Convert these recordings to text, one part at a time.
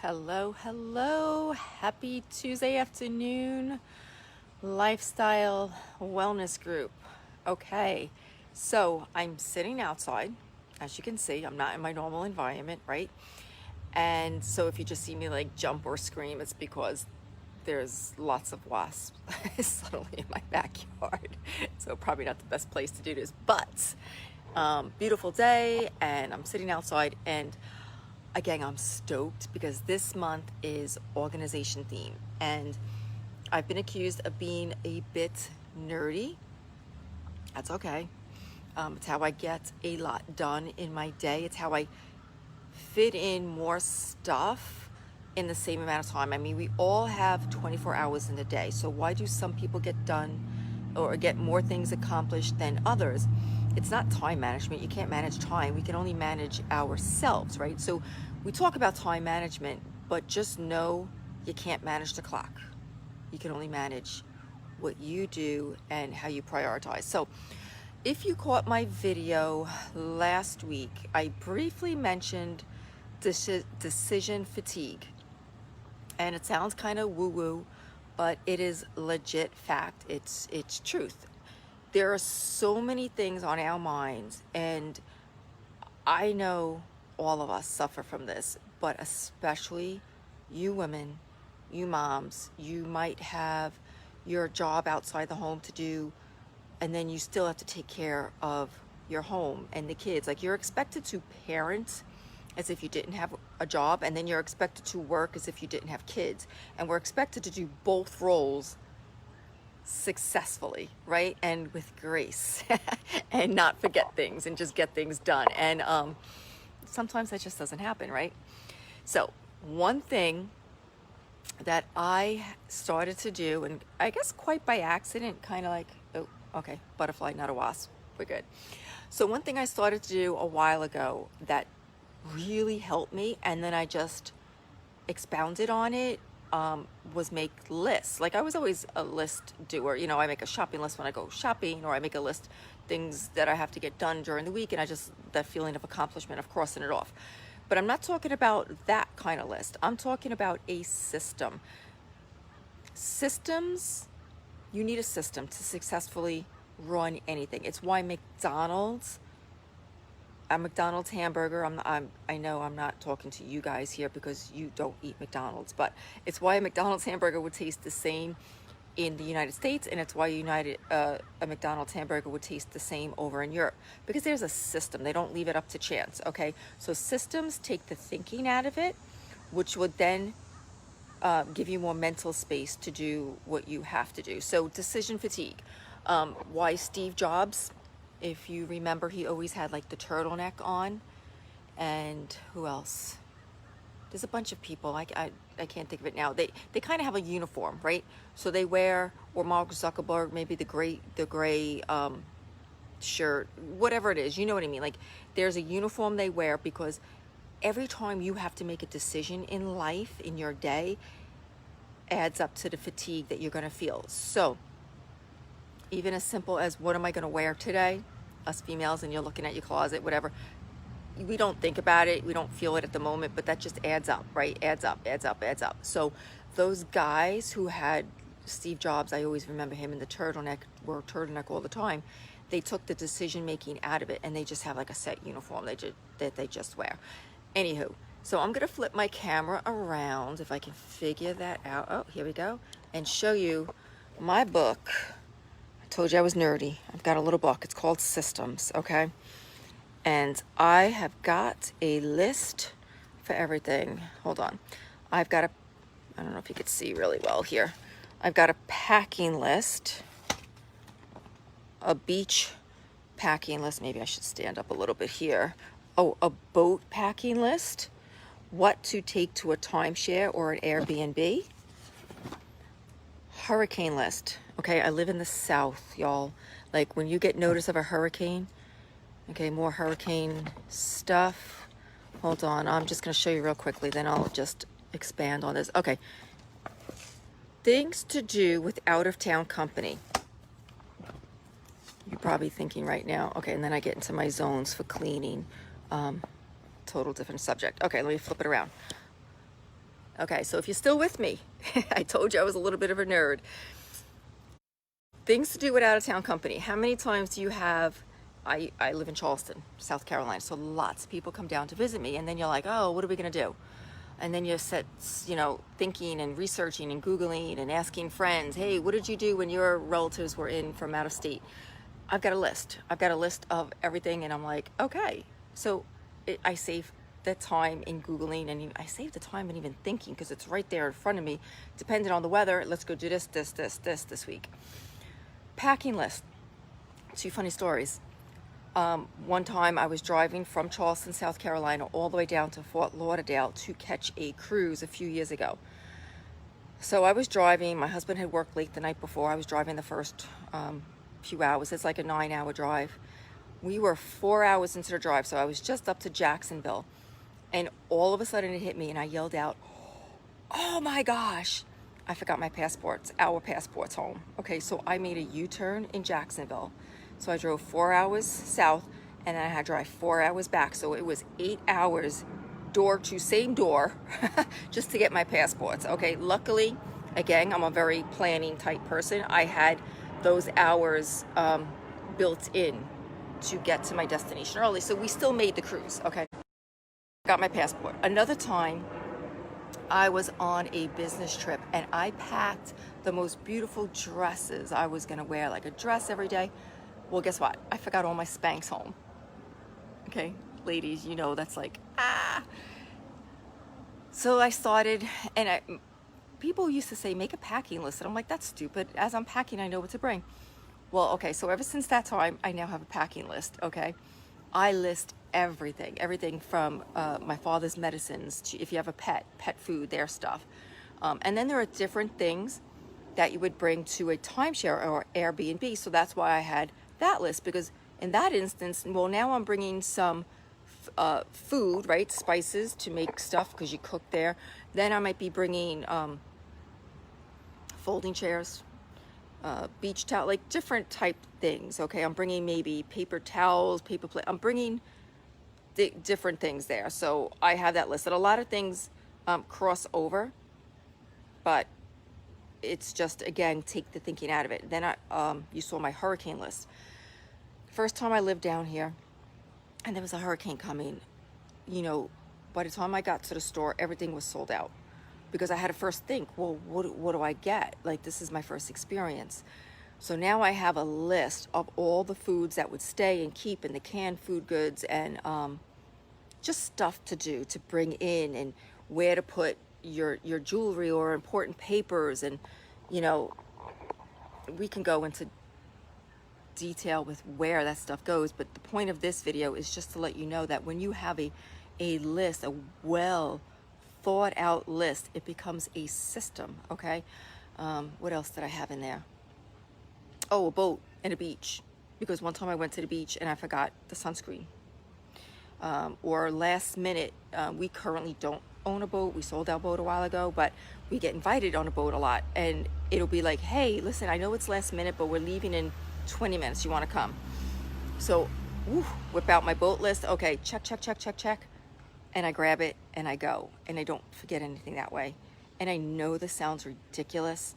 Hello, hello. Happy Tuesday afternoon, lifestyle wellness group. Okay, so I'm sitting outside. As you can see, I'm not in my normal environment, right? And so if you just see me like jump or scream, it's because there's lots of wasps suddenly in my backyard. So probably not the best place to do this, but beautiful day, and I'm sitting outside, and again, I'm stoked because this month is organization theme, and I've been accused of being a bit nerdy. That's okay. It's how I get a lot done in my day. It's how I fit in more stuff in the same amount of time. I mean, we all have 24 hours in a day. So why do some people get done or get more things accomplished than others? It's not time management. You can't manage time. We can only manage ourselves, right? So we talk about time management, but just know you can't manage the clock. You can only manage what you do and how you prioritize. So if you caught my video last week, I briefly mentioned decision fatigue. And it sounds kind of woo-woo, but it is legit fact. It's truth. There are so many things on our minds, and I know all of us suffer from this, but especially you women, you moms. You might have your job outside the home to do, and then you still have to take care of your home and the kids. Like, you're expected to parent as if you didn't have a job, and then you're expected to work as if you didn't have kids. And we're expected to do both roles successfully, right? And with grace and not forget things and just get things done. And sometimes that just doesn't happen, right? So one thing that I started to do, and I guess quite by accident, kind of like, oh, okay, butterfly, not a wasp, we're good. So one thing I started to do a while ago that really helped me, and then I just expounded on it, was make lists. Like, I was always a list doer. You know, I make a shopping list when I go shopping, or I make a list things that I have to get done during the week, and I just, that feeling of accomplishment of crossing it off. But I'm not talking about that kind of list. I'm talking about a system. Systems, you need a system to successfully run anything. It's why McDonald's, a McDonald's hamburger, I know I'm not talking to you guys here because you don't eat McDonald's, but it's why a McDonald's hamburger would taste the same in the United States, and it's why a McDonald's hamburger would taste the same over in Europe, because there's a system. They don't leave it up to chance, okay? So systems take the thinking out of it, which would then give you more mental space to do what you have to do. So decision fatigue. Why Steve Jobs, if you remember, he always had like the turtleneck on. And who else? There's a bunch of people. I can't think of it now. They kind of have a uniform, right? So they wear, or Mark Zuckerberg, maybe the gray shirt, whatever it is. You know what I mean? Like, there's a uniform they wear, because every time you have to make a decision in life, in your day, adds up to the fatigue that you're going to feel. So even as simple as, what am I going to wear today? Us females, and you're looking at your closet, whatever. We don't think about it, we don't feel it at the moment, but that just adds up, right? Adds up. So those guys who had Steve Jobs, I always remember him in the turtleneck, wore turtleneck all the time. They took the decision making out of it, and they just have like a set uniform that they just wear. Anywho, so I'm gonna flip my camera around if I can figure that out. Oh, here we go, and show you my book. I told you I was nerdy. I've got a little book. It's called Systems, okay? And I have got a list for everything. Hold on. I don't know if you could see really well here. I've got a packing list, a beach packing list. Maybe I should stand up a little bit here. Oh, a boat packing list. What to take to a timeshare or an Airbnb. Hurricane list. Okay, I live in the South, y'all. Like, when you get notice of a hurricane, okay, more hurricane stuff. Hold on, I'm just gonna show you real quickly, then I'll just expand on this. Okay, things to do with out-of-town company. You're probably thinking right now, okay, and then I get into my zones for cleaning. Total different subject. Okay, let me flip it around. Okay, so if you're still with me, I told you I was a little bit of a nerd. Things to do with out-of-town company. How many times do you have, I live in Charleston, South Carolina, so lots of people come down to visit me, and then you're like, oh, what are we gonna do? And then you're set, thinking and researching and Googling and asking friends, hey, what did you do when your relatives were in from out of state? I've got a list. I've got a list of everything, and I'm like, okay. So I save the time in Googling, and I save the time in even thinking, because it's right there in front of me. Depending on the weather, let's go do this week. Packing list. Two funny stories. One time I was driving from Charleston, South Carolina, all the way down to Fort Lauderdale to catch a cruise a few years ago. So I was driving. My husband had worked late the night before. I was driving the first few hours. It's like a 9-hour drive. We were 4 hours into the drive, so I was just up to Jacksonville. And all of a sudden it hit me, and I yelled out, oh my gosh, I forgot my passports, our passports home. Okay, so I made a U-turn in Jacksonville. So I drove 4 hours south, and then I had to drive 4 hours back. So it was 8 hours door to same door just to get my passports. Okay, luckily, again, I'm a very planning type person. I had those hours built in to get to my destination early. So we still made the cruise, okay? Got my passport. Another time, I was on a business trip, and I packed the most beautiful dresses I was gonna wear, like a dress every day. Well, guess what? I forgot all my Spanx home. Okay, ladies, that's like, ah. So I started, and people used to say, make a packing list. And I'm like, that's stupid. As I'm packing, I know what to bring. Well, okay, so ever since that time, I now have a packing list, okay? I list everything from my father's medicines to, if you have a pet food, their stuff. And then there are different things that you would bring to a timeshare or Airbnb. So that's why I had that list, because in that instance, well, now I'm bringing some food, right? Spices to make stuff, because you cook there. Then I might be bringing folding chairs, beach towel, like different type things. Okay, I'm bringing maybe paper towels, paper plate. I'm bringing different things there. So I have that list. And a lot of things cross over, but it's just, again, take the thinking out of it. Then you saw my hurricane list. First time I lived down here, and there was a hurricane coming, by the time I got to the store, everything was sold out, because I had to first think, well, what do I get? Like, this is my first experience. So now I have a list of all the foods that would stay and keep, in the canned food goods, and just stuff to do, to bring in, and where to put your jewelry or important papers. And we can go into detail with where that stuff goes, but the point of this video is just to let you know that when you have a list, a well thought out list, it becomes a system. Okay, what else did I have in there? Oh, a boat and a beach, because one time I went to the beach and I forgot the sunscreen. Or last minute, we currently don't own a boat. We sold our boat a while ago, but we get invited on a boat a lot, and it'll be like, hey, listen, I know it's last minute, but we're leaving in 20 minutes. You want to come? So whip out my boat list. Okay, check. And I grab it and I go, and I don't forget anything that way. And I know this sounds ridiculous,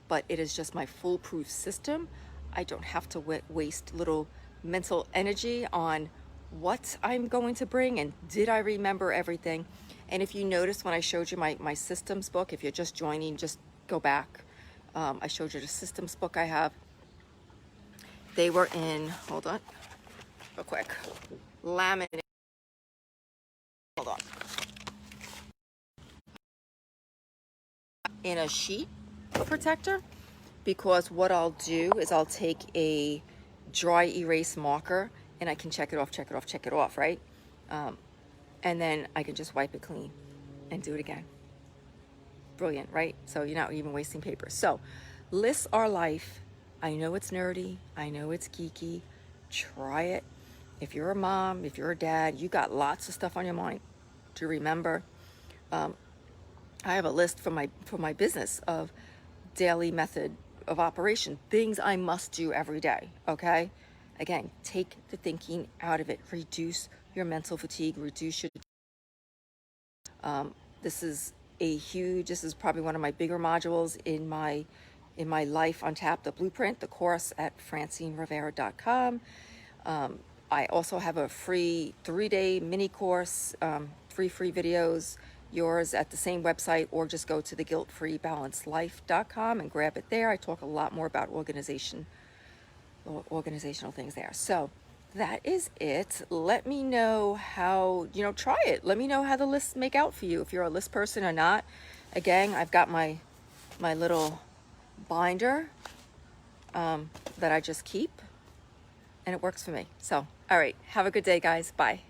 but it is just my foolproof system. I don't have to waste little mental energy on what I'm going to bring and did I remember everything. And if you notice when I showed you my systems book, if you're just joining, just go back. I showed you the systems book I have. They were in, hold on, real quick, laminate. Hold on. In a sheet protector, because what I'll do is I'll take a dry erase marker and I can check it off, right? And then I can just wipe it clean and do it again. Brilliant, right? So you're not even wasting paper. So lists are life. I know it's nerdy. I know it's geeky. Try it. If you're a mom, if you're a dad, you got lots of stuff on your mind to remember. I have a list for my business of daily method of operation, things I must do every day, okay? Again, take the thinking out of it. Reduce your mental fatigue, reduce your... this is this is probably one of my bigger modules in my Life Untapped, the blueprint, the course at FrancineRivera.com. I also have a free 3-day mini course, 3 free videos, yours at the same website, or just go to the guiltfreebalancedlife.com and grab it there. I talk a lot more about organizational things there. So that is it. Let me know how, try it. Let me know how the lists make out for you, if you're a list person or not. Again, I've got my little binder that I just keep, and it works for me. So, all right, have a good day, guys. Bye.